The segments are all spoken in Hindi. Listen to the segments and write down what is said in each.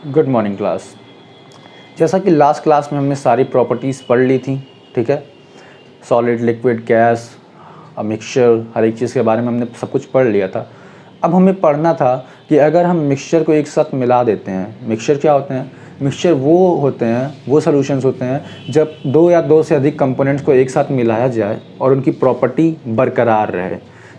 Good morning class. जैसा कि लास्ट क्लास में हमने सारी प्रॉपर्टीज़ पढ़ ली थी, ठीक है। सॉलिड, लिक्विड, गैस, मिक्सचर, हर एक चीज़ के बारे में हमने सब कुछ पढ़ लिया था। अब हमें पढ़ना था कि अगर हम मिक्सचर को एक साथ मिला देते हैं, मिक्सचर क्या होते हैं? मिक्सचर वो होते हैं, वो सॉल्यूशंस होते हैं जब दो या दो से अधिक कंपोनेंट्स को एक साथ मिलाया जाए और उनकी प्रॉपर्टी बरकरार रहे।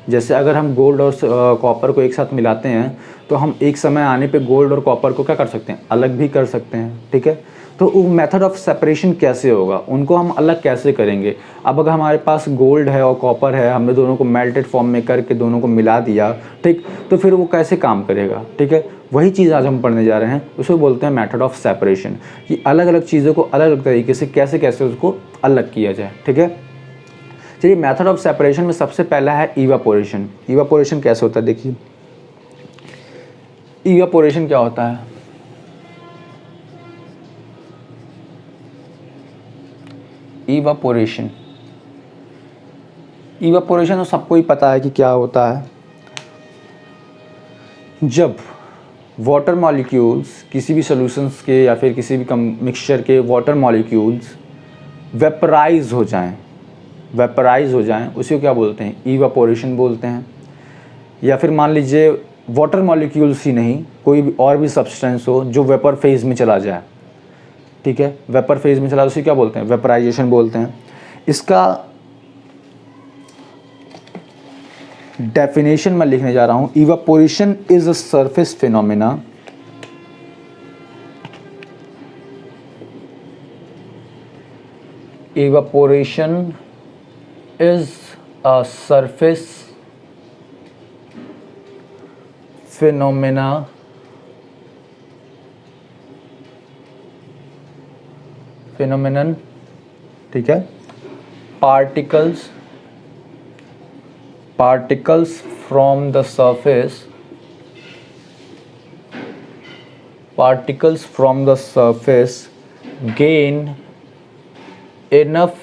जैसे अगर हम गोल्ड और कॉपर को एक साथ मिलाते हैं तो हम एक समय आने पे गोल्ड और कॉपर को क्या कर सकते हैं? अलग भी कर सकते हैं, ठीक है। तो वो मेथड ऑफ सेपरेशन कैसे होगा, उनको हम अलग कैसे करेंगे? अब अगर हमारे पास गोल्ड है और कॉपर है, हमने दोनों को मेल्टेड फॉर्म में करके दोनों को मिला दिया, ठीक, तो फिर वो कैसे काम करेगा? ठीक है, वही चीज़ आज हम पढ़ने जा रहे हैं। उसको बोलते हैं मेथड ऑफ सेपरेशन, कि अलग अलग चीज़ों को अलग अलग तरीके से कैसे कैसे उसको अलग किया जाए, ठीक है। चलिए, मेथड ऑफ सेपरेशन में सबसे पहला है इवापोरेशन। इवापोरेशन कैसे होता है? देखिए, इवापोरेशन क्या होता है? इवापोरेशन इवापोरेशन तो सबको ही पता है कि क्या होता है। जब वाटर मॉलिक्यूल्स किसी भी सॉल्यूशंस के या फिर किसी भी मिक्सचर के वाटर मॉलिक्यूल्स वेपराइज हो जाएं, उसी को क्या बोलते हैं? इवापोरेशन बोलते हैं। या फिर मान लीजिए वाटर मॉलिक्यूल्स ही नहीं, कोई भी और भी सब्सटेंस हो जो वेपर फेज में चला जाए, ठीक है, वेपर फेज में चला, उसे क्या बोलते हैं? वेपराइजेशन बोलते हैं। इसका डेफिनेशन मैं लिखने जा रहा हूं। Evaporation is a surface phenomena evaporation is a surface phenomenon ठीक है। particles from the surface gain enough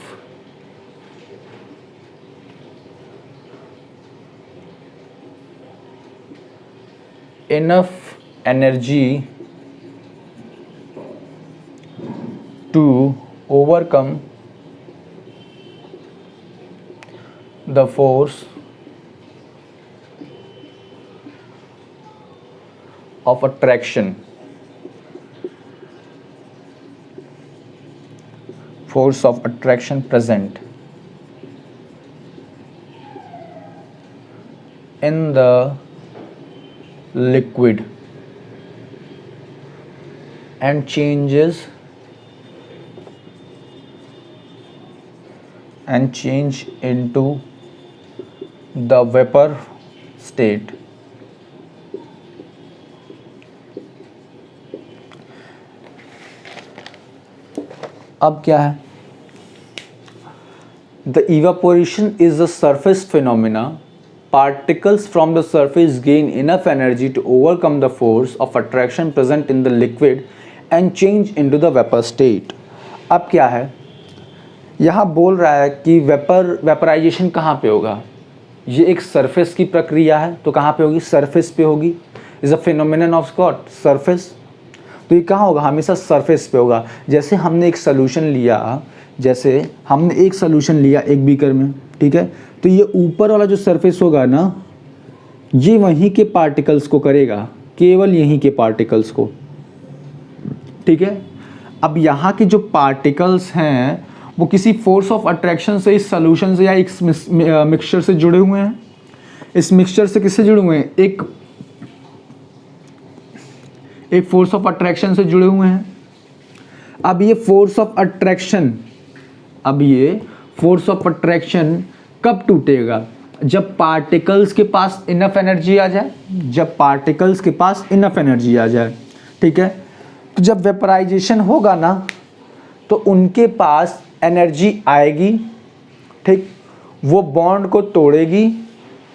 energy to overcome the force of attraction present in the liquid and change into the vapor state. अब क्या है? The evaporation is a surface phenomena. Particles from the surface gain enough energy to overcome the force of attraction present in the liquid and change into the vapor state. अब क्या है? यहाँ बोल रहा है कि वेपराइजेशन कहाँ पे होगा? ये एक सरफेस की प्रक्रिया है, तो कहाँ पे होगी? सरफेस पे होगी। Is a phenomenon of what? Surface. तो ये कहाँ होगा? हमेशा सरफेस पे होगा। जैसे हमने एक सोल्यूशन लिया एक बीकर में, ठीक है, तो ये ऊपर वाला जो सरफेस होगा ना, ये वहीं के पार्टिकल्स को करेगा, केवल यहीं के पार्टिकल्स को, ठीक है। अब यहाँ के जो पार्टिकल्स हैं वो किसी फोर्स ऑफ अट्रैक्शन से इस सोल्यूशन से या एक मिक्सचर से जुड़े हुए हैं। इस मिक्सचर से किससे जुड़े हुए हैं? एक फोर्स ऑफ अट्रैक्शन से जुड़े हुए हैं। अब ये फोर्स ऑफ अट्रैक्शन कब टूटेगा? जब पार्टिकल्स के पास इनफ एनर्जी आ जाए, ठीक है। तो जब वेपराइजेशन होगा ना, तो उनके पास एनर्जी आएगी, ठीक, वो बॉन्ड को तोड़ेगी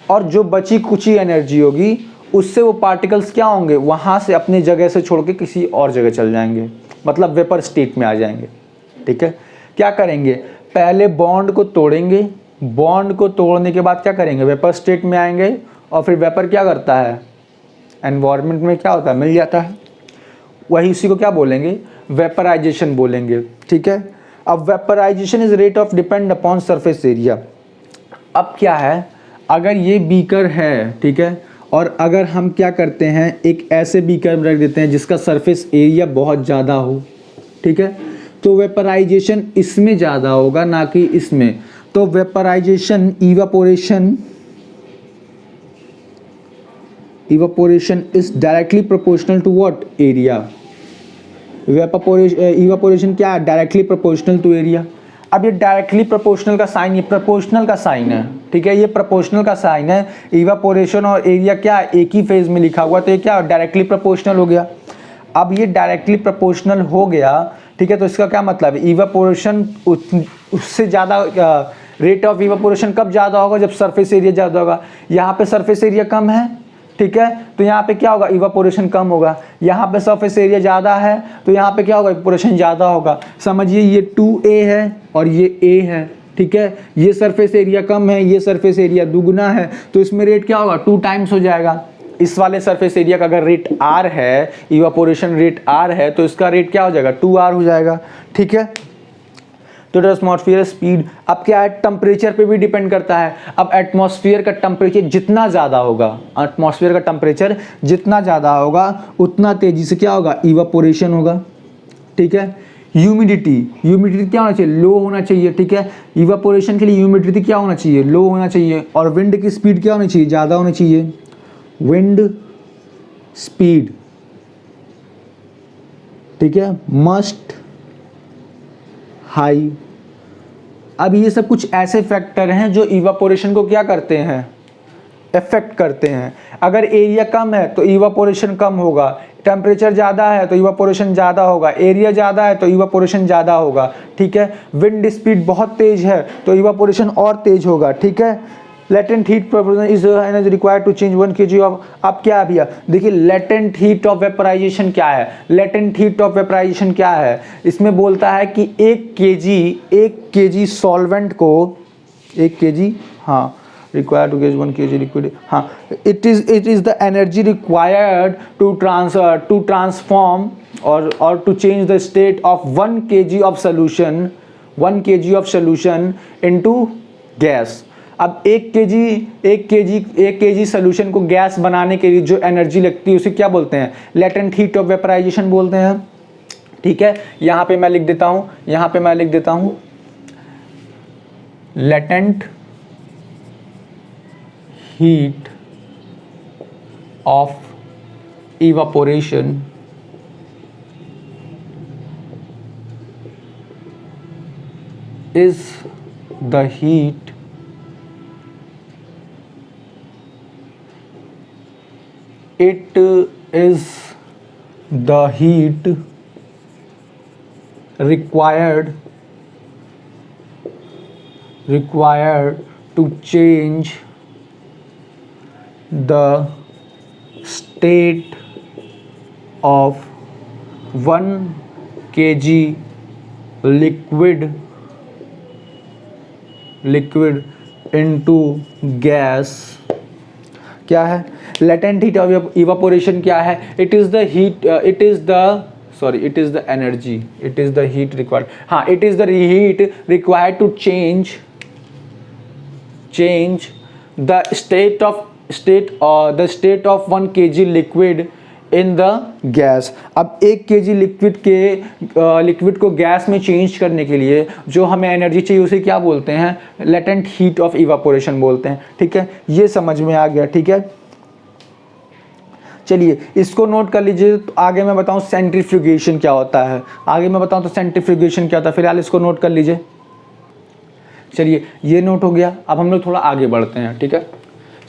और जो बची कुची एनर्जी होगी उससे वो पार्टिकल्स क्या होंगे? वहाँ से अपनी जगह से छोड़ के किसी और जगह चल जाएंगे, मतलब वेपर स्टेट में आ जाएंगे, ठीक है। क्या करेंगे? पहले बॉन्ड को तोड़ेंगे, बॉन्ड को तोड़ने के बाद क्या करेंगे? वेपर स्टेट में आएंगे और फिर वेपर क्या करता है? एनवायरनमेंट में क्या होता है? मिल जाता है। वही उसी को क्या बोलेंगे, वेपराइजेशन बोलेंगे, ठीक है। अब vaporization is rate of depend upon surface area. अब क्या है, अगर ये बीकर है, ठीक है, और अगर हम क्या करते हैं, एक ऐसे बीकर में रख देते हैं जिसका सरफेस एरिया बहुत ज़्यादा हो, ठीक है, तो वेपराइजेशन इसमें ज़्यादा होगा ना कि इसमें। तो vaporization evaporation is directly proportional to what, area. Evaporation क्या है, डायरेक्टली प्रोपोर्शनल टू एरिया। अब ये डायरेक्टली प्रोपोर्शनल का साइन, ये प्रोपोर्शनल का साइन है, ठीक है, ये प्रोपोर्शनल का साइन है। इवापोरेशन और एरिया क्या है, एक ही फेज में लिखा हुआ, तो ये क्या डायरेक्टली प्रोपोर्शनल हो गया। अब ये डायरेक्टली प्रोपोर्शनल हो गया, ठीक है, तो इसका क्या मतलब है, इवापोरेशन उससे ज़्यादा, रेट ऑफ इवापोरेशन कब ज़्यादा होगा, जब सरफेस एरिया ज़्यादा होगा। यहाँ पे सरफेस एरिया कम है, ठीक है, तो यहाँ पे क्या होगा, इवापोरेशन कम होगा। यहाँ पे सरफेस एरिया ज़्यादा है तो यहाँ पे क्या होगा, इवापोरेशन ज़्यादा होगा। समझिए ये 2a है और ये a है, ठीक है, ये सरफेस एरिया कम है, ये सरफेस एरिया दुगना है, तो इसमें रेट क्या होगा, 2 टाइम्स हो जाएगा। इस वाले सरफेस एरिया का अगर रेट r है, इवापोरेशन रेट r है, तो इसका रेट क्या हो जाएगा, 2r हो जाएगा, ठीक है। तो एटमॉस्फेयर स्पीड, अब क्या है, टेम्परेचर पे भी डिपेंड करता है। अब एटमॉस्फेयर का टेम्परेचर जितना ज़्यादा होगा, एटमॉस्फेयर का टेम्परेचर जितना ज़्यादा होगा उतना तेज़ी से क्या होगा, इवापोरेशन होगा, ठीक है। ह्यूमिडिटी क्या होना चाहिए, लो होना चाहिए, ठीक है। इवापोरेशन के लिए ह्यूमिडिटी क्या होना चाहिए, लो होना चाहिए। और विंड की स्पीड क्या होनी चाहिए, ज़्यादा होनी चाहिए। विंड स्पीड, ठीक है, मस्ट हाई। अब ये सब कुछ ऐसे फैक्टर हैं जो इवापोरेशन को क्या करते हैं, इफेक्ट करते हैं। अगर एरिया कम है तो इवापोरेशन कम होगा, टेम्परेचर ज़्यादा है तो इवापोरेशन ज़्यादा होगा, एरिया ज़्यादा है तो इवापोरेशन ज़्यादा होगा, ठीक है। विंड स्पीड बहुत तेज़ है तो इवापोरेशन और तेज़ होगा, ठीक है। Latent heat proportion is energy required to change 1 kg of. अब क्या है भैया, देखिए लेटेंट हीट ऑफ वेपराइजेशन क्या है, लेटेंट हीट ऑफ वेपराइजेशन क्या है, इसमें बोलता है कि 1 kg सॉल्वेंट को 1 kg, हाँ, required to get 1 kg liquid, हाँ, it is the energy required to transform or to change the state of 1 kg of solution into gas। अब 1 kg सोल्यूशन को गैस बनाने के लिए जो एनर्जी लगती है उसे क्या बोलते हैं, लेटेंट हीट ऑफ वेपराइजेशन बोलते हैं, ठीक है। यहाँ पे मैं लिख देता हूँ, latent heat of evaporation is the heat required to change the state of 1 kg liquid into gas। क्या है, लेटेंट हीट ऑफ इवापोरेशन क्या है, it is the energy, it is the heat required, हाँ, it is the heat required to change the state of 1 kg liquid in the gas. अब 1 kg लिक्विड को गैस में चेंज करने के लिए जो हमें एनर्जी चाहिए उसे क्या बोलते हैं, लेटेंट हीट ऑफ इवापोरेशन बोलते हैं, ठीक है। ये समझ में आ गया, ठीक है। चलिए इसको नोट कर लीजिए। तो आगे मैं बताऊं सेंट्रीफ्यूगेशन क्या होता है, सेंट्रीफ्यूगेशन क्या होता है, फिलहाल इसको नोट कर लीजिए। चलिए ये नोट हो गया, अब हम लोग थोड़ा आगे बढ़ते हैं, ठीक है।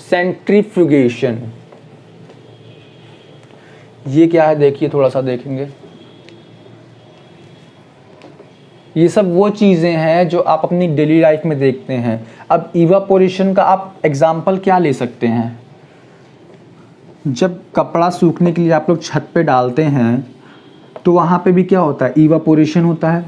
सेंट्रीफ्यूगेशन ये क्या है, देखिए थोड़ा सा देखेंगे। ये सब वो चीज़ें हैं जो आप अपनी डेली लाइफ में देखते हैं। अब इवापोरेशन का आप एग्जाम्पल क्या ले सकते हैं, जब कपड़ा सूखने के लिए आप लोग छत पे डालते हैं तो वहाँ पे भी क्या होता है, इवापोरेशन होता है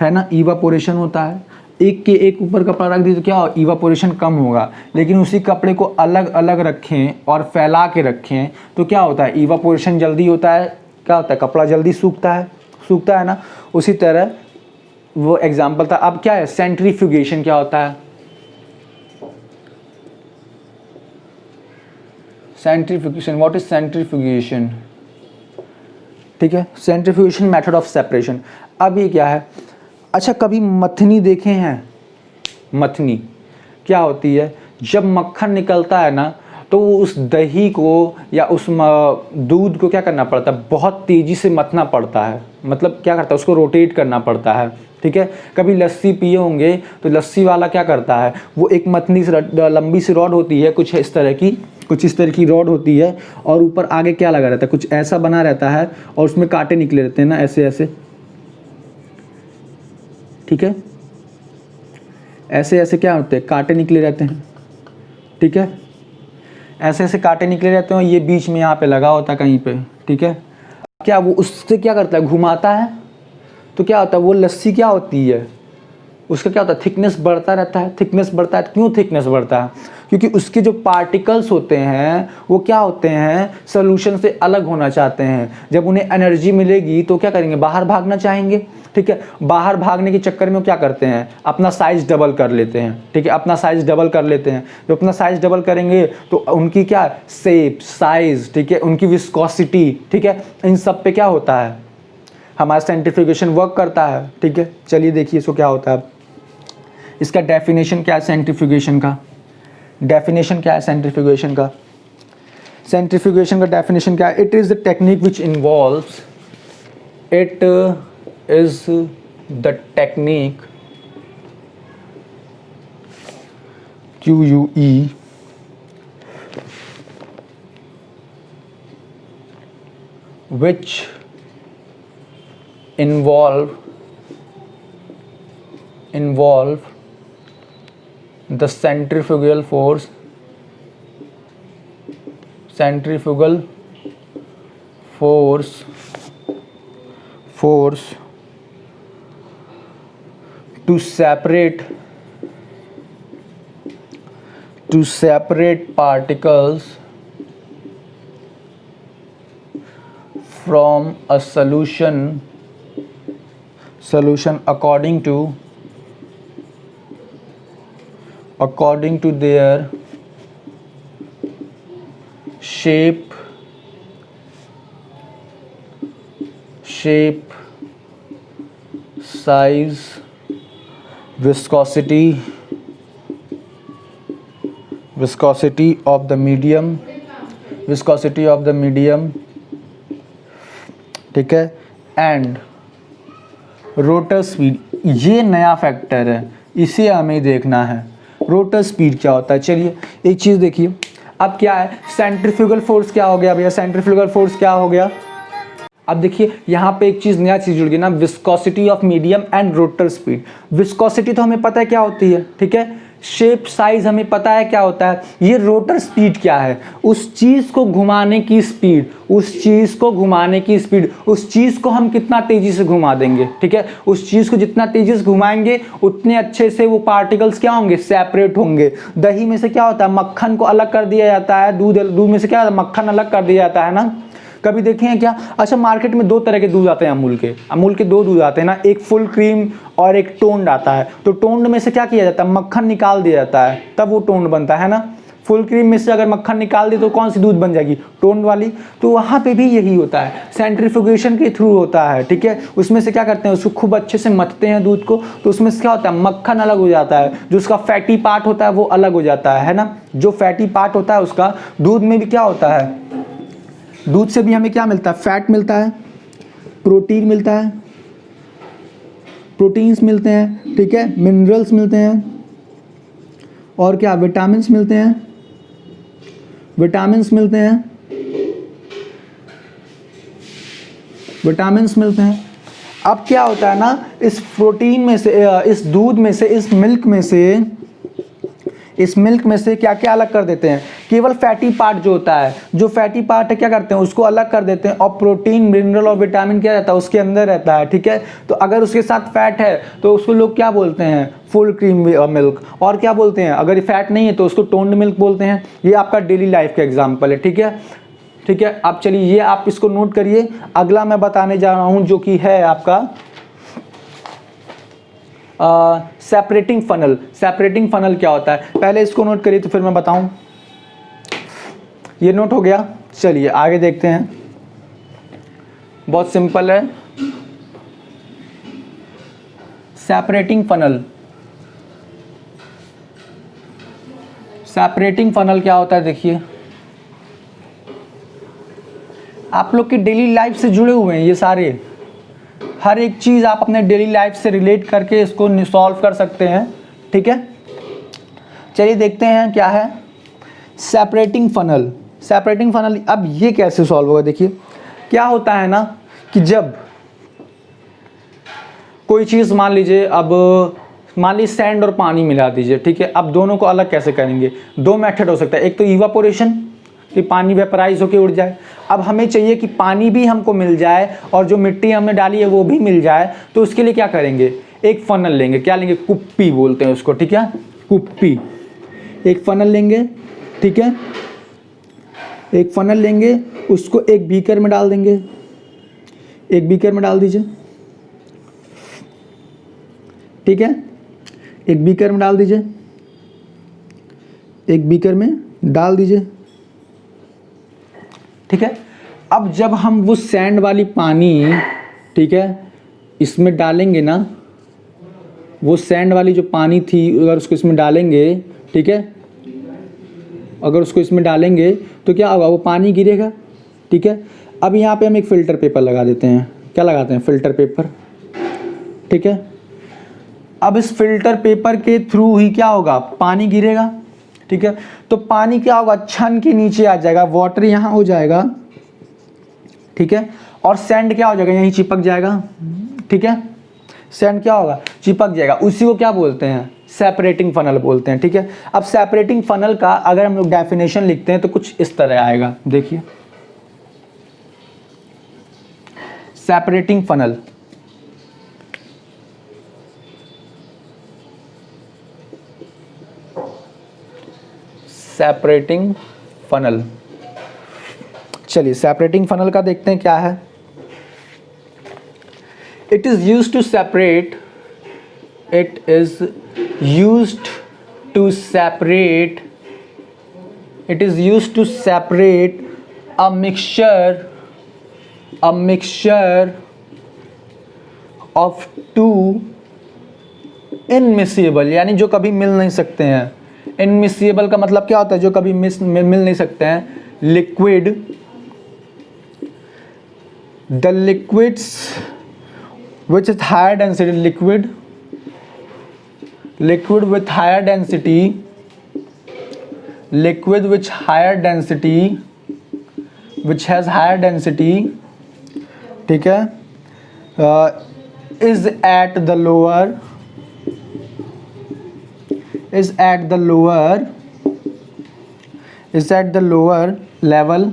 ना, इवापोरेशन होता है। एक के एक ऊपर कपड़ा रख दी तो क्या हो, इवापोरेशन कम होगा। लेकिन उसी कपड़े को अलग अलग रखें और फैला के रखें तो क्या होता है, इवापोरेशन जल्दी होता है, क्या होता है, कपड़ा जल्दी सूखता है ना। उसी तरह वो एग्जाम्पल था। अब क्या है सेंट्रीफ्यूगेशन, क्या होता है सेंट्रीफ्यूगेशन, व्हाट इज सेंट्रीफ्यूगेशन, ठीक है, सेंट्रीफ्यूगेशन मेथड ऑफ सेपरेशन। अब ये क्या है, अच्छा कभी मथनी देखे हैं, मथनी क्या होती है, जब मक्खन निकलता है ना तो उस दही को या उस दूध को क्या करना पड़ता है, बहुत तेज़ी से मथना पड़ता है, मतलब क्या करता है उसको रोटेट करना पड़ता है, ठीक है। कभी लस्सी पिए होंगे तो लस्सी वाला क्या करता है, वो एक मथनी से लंबी सी रॉड होती है, कुछ इस तरह की रॉड होती है, और ऊपर आगे क्या लगा रहता है, कुछ ऐसा बना रहता है, और उसमें कांटे निकले रहते हैं ना, ऐसे ऐसे, ठीक है, ऐसे ऐसे क्या होते हैं, कांटे निकले रहते हैं, ठीक है, ऐसे ऐसे कांटे निकले रहते हैं, ये बीच में यहाँ पे लगा होता है कहीं पे, ठीक है। क्या वो उससे क्या करता है, घुमाता है, तो क्या होता है वो लस्सी क्या होती है, उसका क्या होता है, थिकनेस बढ़ता रहता है, थिकनेस बढ़ता है। क्यों थिकनेस बढ़ता है, क्योंकि उसके जो पार्टिकल्स होते हैं वो क्या होते हैं, सोल्यूशन से अलग होना चाहते हैं। जब उन्हें एनर्जी मिलेगी तो क्या करेंगे, बाहर भागना चाहेंगे, ठीक है। बाहर भागने के चक्कर में वो क्या करते हैं, अपना साइज डबल कर लेते हैं, ठीक है, अपना साइज डबल कर लेते हैं। जब अपना साइज डबल करेंगे तो उनकी क्या शेप, साइज, ठीक है, उनकी विस्कोसिटी, ठीक है, इन सब पे क्या होता है, हमारा सेंट्रीफ्यूगेशन वर्क करता है, ठीक है। चलिए देखिए इसको क्या होता है, इसका डेफिनेशन क्या है सेंट्रीफ्यूगेशन का, डेफिनेशन क्या है सेंट्रीफ्यूगेशन का, सेंट्रीफ्यूगेशन का डेफिनेशन क्या है, it is the technique which involves, it is the technique QUE which involve the centrifugal force to separate particles from a solution according to their shape, size, viscosity of the medium, ठीक है, एंड रोटर स्पीड। ये नया फैक्टर है, इसे हमें देखना है, रोटर स्पीड क्या होता है। चलिए एक चीज़ देखिए, अब क्या है सेंट्रीफ्यूगल फोर्स क्या हो गया भैया, सेंट्रीफ्यूगल फोर्स क्या हो गया। अब देखिए यहाँ पे एक चीज़ नया चीज़ जुड़ गई ना, viscosity of medium and rotor speed. Viscosity तो हमें पता है क्या होती है, ठीक है, शेप साइज हमें पता है क्या होता है, ये रोटर स्पीड क्या है, उस चीज़ को घुमाने की स्पीड, उस चीज़ को हम कितना तेज़ी से घुमा देंगे, ठीक है, उस चीज़ को जितना तेज़ी से घुमाएंगे उतने अच्छे से वो पार्टिकल्स क्या होंगे, सेपरेट होंगे। दही में से क्या होता है, मक्खन को अलग कर दिया जाता है, दूध में से क्या होता है, मक्खन अलग कर दिया जाता है ना। कभी देखे हैं क्या, अच्छा मार्केट में दो तरह के दूध आते हैं, अमूल के दो दूध आते हैं ना, एक फुल क्रीम और एक टोन्ड आता है। तो टोन्ड में से क्या किया जाता है, मक्खन निकाल दिया जाता है, तब वो टोन्ड बनता है ना। फुल क्रीम में से अगर मक्खन निकाल दे तो कौन सी दूध बन जाएगी, टोन्ड वाली। तो वहाँ पे भी यही होता है, सेंट्रीफ्यूगेशन के थ्रू होता है, ठीक है। उसमें से क्या करते हैं, उसको खूब अच्छे से मथते हैं दूध को, तो उसमें से क्या होता है, मक्खन अलग हो जाता है, जो उसका फैटी पार्ट होता है वो अलग हो जाता है ना। जो फैटी पार्ट होता है उसका दूध में भी क्या होता है, दूध से भी हमें क्या मिलता है, फैट मिलता है, प्रोटीन मिलता है, प्रोटीन्स मिलते हैं, ठीक है, मिनरल्स मिलते हैं, और क्या विटामिन्स मिलते हैं, विटामिन्स मिलते हैं। अब क्या होता है ना, इस प्रोटीन में से, इस दूध में से, इस मिल्क में से क्या क्या अलग कर देते हैं, केवल फैटी पार्ट जो होता है, जो फैटी पार्ट है क्या करते हैं, उसको अलग कर देते हैं, और प्रोटीन, मिनरल और विटामिन क्या रहता है, उसके अंदर रहता है, ठीक है। तो अगर उसके साथ फैट है तो उसको लोग क्या बोलते हैं, फुल क्रीम मिल्क, और क्या बोलते हैं, अगर फैट नहीं है तो उसको टोन्ड मिल्क बोलते हैं। ये आपका डेली लाइफ का एग्जाम्पल है, ठीक है। ठीक है। अब चलिए ये आप इसको नोट करिए। अगला मैं बताने जा रहा हूं जो कि है आपका सेपरेटिंग फनल। सेपरेटिंग फनल क्या होता है, पहले इसको नोट करिए तो फिर मैं बताऊं। ये नोट हो गया, चलिए आगे देखते हैं। बहुत सिंपल है। सेपरेटिंग फनल, सेपरेटिंग फनल क्या होता है, देखिए आप लोग की डेली लाइफ से जुड़े हुए हैं ये सारे, हर एक चीज़ आप अपने डेली लाइफ से रिलेट करके इसको सॉल्व कर सकते हैं, ठीक है। चलिए देखते हैं क्या है सेपरेटिंग फनल। सेपरेटिंग फनल, अब ये कैसे सॉल्व होगा, देखिए क्या होता है ना कि जब कोई चीज़ मान लीजिए, अब मान लीजिए सैंड और पानी मिला दीजिए, ठीक है। अब दोनों को अलग कैसे करेंगे, दो मेथड हो सकता है। एक तो इवापोरेशन, कि पानी वेपराइज होकर उड़ जाए। अब हमें चाहिए कि पानी भी हमको मिल जाए और जो मिट्टी हमने डाली है वो भी मिल जाए, तो उसके लिए क्या करेंगे, एक फनल लेंगे। क्या लेंगे, कुप्पी बोलते हैं उसको, ठीक है, कुप्पी। एक फनल लेंगे, ठीक है, एक फनल लेंगे, उसको एक बीकर में डाल देंगे। एक बीकर में डाल दीजिए, ठीक है, एक बीकर में डाल दीजिए, एक बीकर में डाल दीजिए, ठीक है। अब जब हम वो सैंड वाली पानी, ठीक है, इसमें डालेंगे ना, वो सैंड वाली जो पानी थी अगर उसको इसमें डालेंगे, ठीक है, अगर उसको इसमें डालेंगे तो क्या होगा, वो पानी गिरेगा, ठीक है। अब यहाँ पे हम एक फ़िल्टर पेपर लगा देते हैं। क्या लगाते हैं, फ़िल्टर पेपर, ठीक है। अब इस फिल्टर पेपर के थ्रू ही क्या होगा, पानी गिरेगा, ठीक है। तो पानी क्या होगा, छन के नीचे आ जाएगा, वाटर यहाँ हो जाएगा, ठीक है, और सैंड क्या हो जाएगा, यहीं चिपक जाएगा, ठीक है। सैंड क्या होगा, चिपक जाएगा। उसी को क्या बोलते हैं, सेपरेटिंग फनल बोलते हैं, ठीक है। अब सेपरेटिंग फनल का अगर हम लोग डेफिनेशन लिखते हैं तो कुछ इस तरह आएगा, देखिए सेपरेटिंग फनल, सेपरेटिंग फनल। चलिए सेपरेटिंग फनल का देखते हैं क्या है। It is used to separate, it is used to separate, it is used to separate a mixture of two immiscible, यानी जो कभी मिल नहीं सकते हैं। इनमिसिबल का मतलब क्या होता है, जो कभी मिल नहीं सकते हैं। Liquid, the liquids which is higher density, liquid with higher density, liquid which higher density, which has higher density, ठीक है, is at the lower, is at the lower level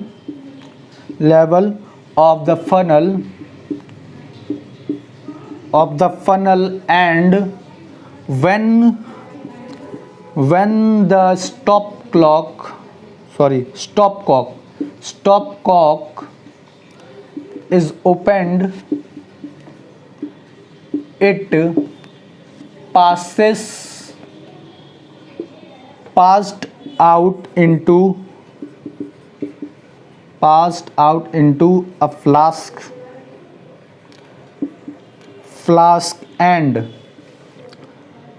of the funnel, and when the stopcock is opened, it passed out into a flask, and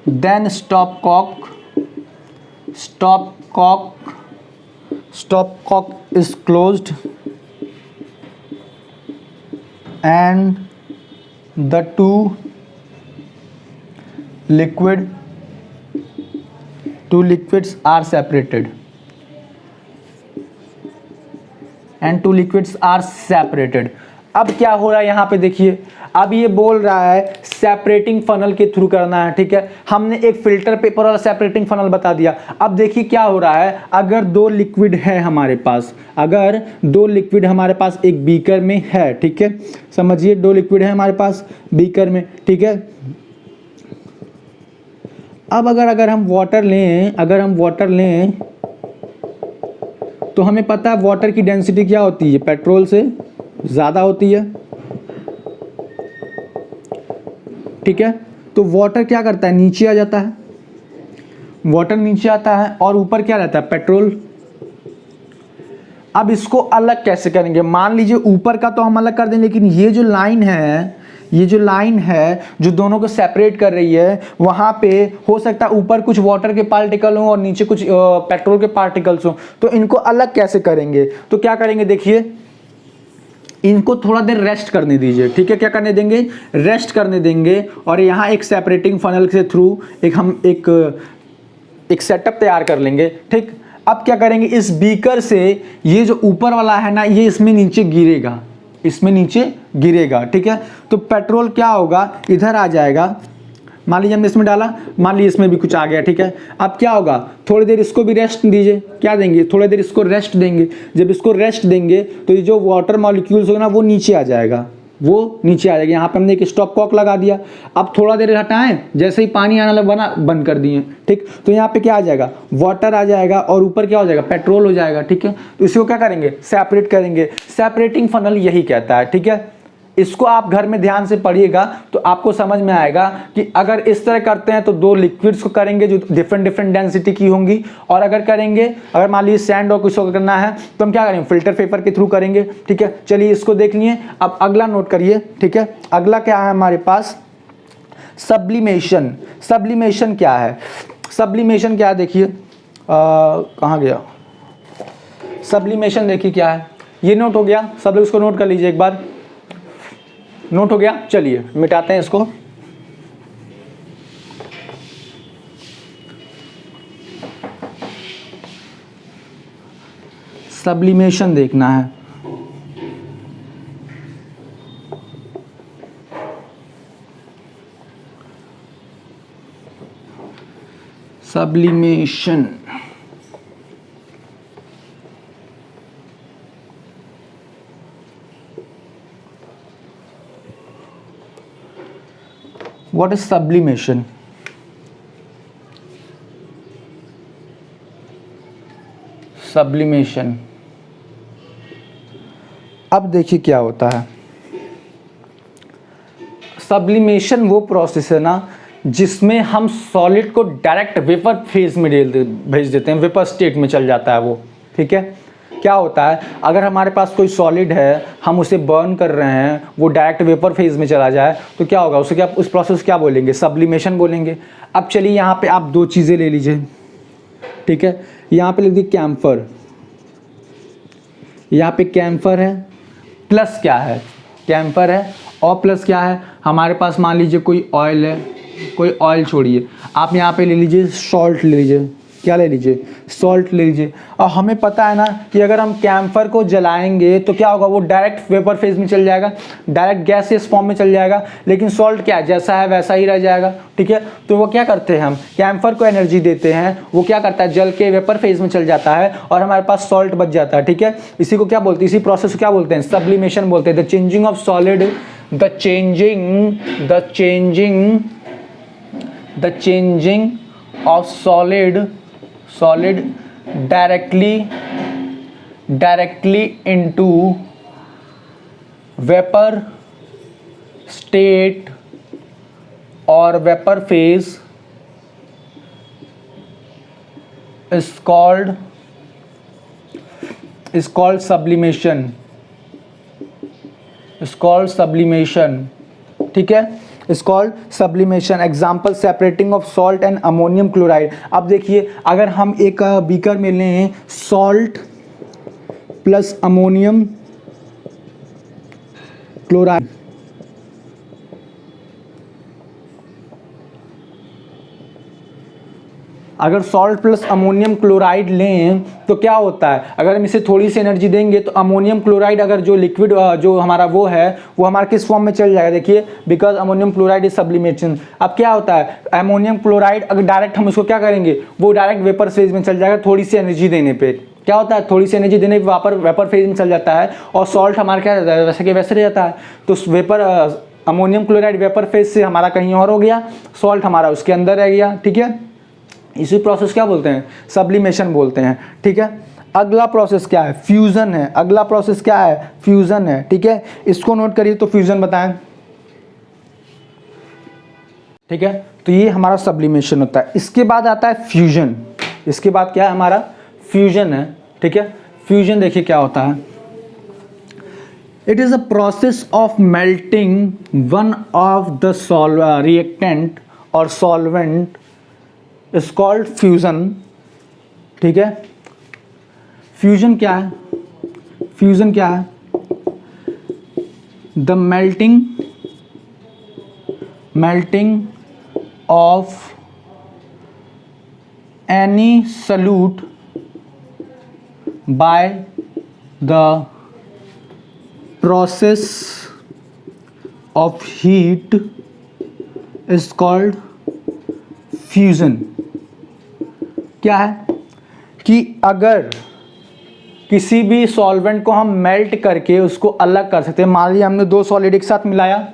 then stopcock is closed, and the two liquids are separated, and two liquids are separated। अब क्या हो रहा है यहाँ पे देखिए, अब ये बोल रहा है सेपरेटिंग फनल के थ्रू करना है, ठीक है। हमने एक फिल्टर पेपर और सेपरेटिंग फनल बता दिया। अब देखिए क्या हो रहा है, अगर दो लिक्विड है हमारे पास, अगर दो लिक्विड हमारे पास एक बीकर में है, ठीक है, समझिए दो लिक्विड है हमारे पास बीकर में, ठीक है। अब अगर हम वाटर लें, तो तो हमें पता है वाटर की डेंसिटी क्या होती है, पेट्रोल से ज़्यादा होती है, ठीक है। तो वाटर क्या करता है, नीचे आ जाता है, वाटर नीचे आता है और ऊपर क्या रहता है, पेट्रोल। अब इसको अलग कैसे करेंगे, मान लीजिए ऊपर का तो हम अलग कर दें, लेकिन ये जो लाइन है, ये जो लाइन है जो दोनों को सेपरेट कर रही है, वहां पे हो सकता है ऊपर कुछ वाटर के पार्टिकल हो और नीचे कुछ पेट्रोल के पार्टिकल्स हो। तो इनको अलग कैसे करेंगे, तो क्या करेंगे, देखिए इनको थोड़ा देर रेस्ट करने दीजिए, ठीक है। क्या करने देंगे, रेस्ट करने देंगे। और यहाँ एक सेपरेटिंग फनल के थ्रू हम एक सेटअप तैयार कर लेंगे, ठीक। अब क्या करेंगे, इस बीकर से ये जो ऊपर वाला है ना, ये इसमें नीचे गिरेगा, इसमें नीचे गिरेगा, ठीक है। तो पेट्रोल क्या होगा, इधर आ जाएगा, मान लीजिए हमने इसमें डाला, मान लीजिए इसमें भी कुछ आ गया, ठीक है। अब क्या होगा, थोड़ी देर इसको भी रेस्ट दीजिए, क्या देंगे, थोड़ी देर इसको रेस्ट देंगे। जब इसको रेस्ट देंगे तो ये जो वाटर मॉलिक्यूल्स होगा ना, वो नीचे आ जाएगा, वो नीचे आ जाएगा। यहाँ पे हमने एक स्टॉप कॉक लगा दिया। अब थोड़ा देर हटाएं, जैसे ही पानी आना लगा बंद कर दिए, ठीक। तो यहाँ पे क्या आ जाएगा, वाटर आ जाएगा और ऊपर क्या हो जाएगा, पेट्रोल हो जाएगा, ठीक है। तो इसको क्या करेंगे, सेपरेट करेंगे। सेपरेटिंग फनल यही कहता है, ठीक है। इसको आप घर में ध्यान से पढ़िएगा तो आपको समझ में आएगा कि अगर इस तरह करते हैं तो दो लिक्विड्स को करेंगे जो डिफरेंट डिफरेंट डेंसिटी की होंगी, और अगर करेंगे, अगर मान लीजिए सैंड और कुछ करना है तो हम क्या करेंगे, फिल्टर पेपर के थ्रू करेंगे, ठीक है। चलिए इसको देख लिए। अब अगला नोट करिए, ठीक है। अगला क्या है हमारे पास, सब्लिमेशन। सब्लिमेशन क्या है, सब्लिमेशन क्या है, देखिए कहाँ गया सब्लिमेशन, देखिए क्या है। ये नोट हो गया, सब लोग इसको नोट कर लीजिए एक बार, नोट हो गया। चलिए मिटाते हैं इसको। सब्लिमेशन देखना है, sublimation. What is sublimation? Sublimation, अब देखिए क्या होता है। सब्लिमेशन वो प्रोसेस है ना जिसमें हम सॉलिड को डायरेक्ट वेपर फेज में भेज देते हैं, वेपर स्टेट में चल जाता है वो, ठीक है। क्या होता है, अगर हमारे पास कोई सॉलिड है, हम उसे बर्न कर रहे हैं, वो डायरेक्ट वेपर फेज में चला जाए तो क्या होगा, उसे क्या, उस प्रोसेस क्या बोलेंगे, सब्लिमेशन बोलेंगे। अब चलिए यहाँ पे आप दो चीज़ें ले लीजिए, ठीक है। यहाँ पे लिख दी कैम्फर, यहाँ पे कैम्फर है, प्लस क्या है, कैम्फर है और प्लस क्या है, हमारे पास मान लीजिए कोई ऑयल है, कोई ऑयल छोड़िए, आप यहाँ पे ले लीजिए सॉल्ट ले लीजिए, क्या ले लीजिए, सॉल्ट ले लीजिए। और हमें पता है ना कि अगर हम कैम्फर को जलाएंगे तो क्या होगा, वो डायरेक्ट वेपर फेज में चल जाएगा, डायरेक्ट गैसियस फॉर्म में चल जाएगा। लेकिन सॉल्ट क्या है, जैसा है वैसा ही रह जाएगा, ठीक है। तो वो क्या करते हैं, हम कैम्फर को एनर्जी देते हैं, वो क्या करता है, जल के वेपर फेज में चल जाता है और हमारे पास सॉल्ट बच जाता है, ठीक है। इसी को क्या बोलते हैं, इसी प्रोसेस को क्या बोलते हैं, सब्लिमेशन बोलते हैं। The changing of solid, the changing of solid directly into vapor state or vapor phase is called sublimation, ठीक है। Is called sublimation. Example, separating of salt and ammonium chloride. अब देखिए, अगर हम एक बीकर में लें सॉल्ट प्लस अमोनियम क्लोराइड, अगर सॉल्ट प्लस अमोनियम क्लोराइड लें तो क्या होता है, अगर हम इसे थोड़ी सी एनर्जी देंगे तो अमोनियम क्लोराइड, अगर जो लिक्विड जो हमारा वो है, वो हमारा किस फॉर्म में चल जाएगा, देखिए, because ammonium chloride is sublimation. अब क्या होता है, अमोनियम क्लोराइड अगर डायरेक्ट हम उसको क्या करेंगे, वो डायरेक्ट वेपर फेज में चल जाएगा, थोड़ी सी एनर्जी देने पर। क्या होता है, थोड़ी सी एनर्जी देने पर वेपर फेज में चल जाता है और सॉल्ट हमारा क्या रहता है, वैसे के वैसे रह जाता है। तो vapour ammonium chloride vapour phase से हमारा कहीं और हो गया, सॉल्ट हमारा उसके अंदर रह गया, ठीक है। इसी प्रोसेस क्या बोलते हैं, सब्लिमेशन बोलते हैं, ठीक है। अगला प्रोसेस क्या है? फ्यूज़न है। अगला प्रोसेस क्या है? फ्यूज़न है। ठीक है, इसको नोट करिए। तो फ्यूज़न बताएं। ठीक है, तो ये हमारा सब्लिमेशन होता है। इसके बाद आता है फ्यूजन। इसके बाद क्या है हमारा? फ्यूजन है। ठीक है, फ्यूजन देखिए क्या होता है। It is a process of melting one of the reactant और सॉल्वेंट इज कॉल्ड फ्यूजन। ठीक है, फ्यूजन क्या है? फ्यूजन क्या है? The melting of any solute by the process of heat is called fusion। क्या है कि अगर किसी भी सॉल्वेंट को हम मेल्ट करके उसको अलग कर सकते हैं। मान लीजिए हमने दो सॉलिड एक साथ मिलाया,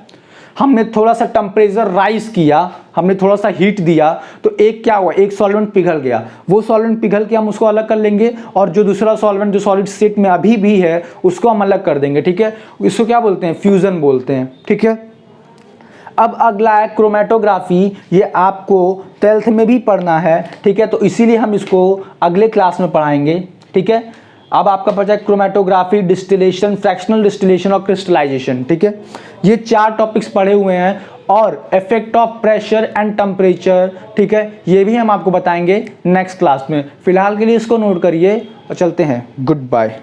हमने थोड़ा सा टेम्परेचर राइज किया, हमने थोड़ा सा हीट दिया, तो एक क्या हुआ? एक सॉल्वेंट पिघल गया। वो सॉल्वेंट पिघल के हम उसको अलग कर लेंगे और जो दूसरा सॉल्वेंट जो सॉलिड स्टेट में अभी भी है उसको हम अलग कर देंगे। ठीक है, इसको क्या बोलते हैं? फ्यूजन बोलते हैं। ठीक है, अब अगला है क्रोमेटोग्राफी। ये आपको 12th में भी पढ़ना है। ठीक है, तो इसीलिए हम इसको अगले क्लास में पढ़ाएंगे। ठीक है, अब आपका बचा है क्रोमेटोग्राफी, डिस्टिलेशन, फ्रैक्शनल डिस्टिलेशन और क्रिस्टलाइजेशन। ठीक है, ये 4 टॉपिक्स पढ़े हुए हैं और effect of pressure and temperature. ठीक है, ये भी हम आपको बताएंगे नेक्स्ट क्लास में। फिलहाल के लिए इसको नोट करिए और चलते हैं। Good bye.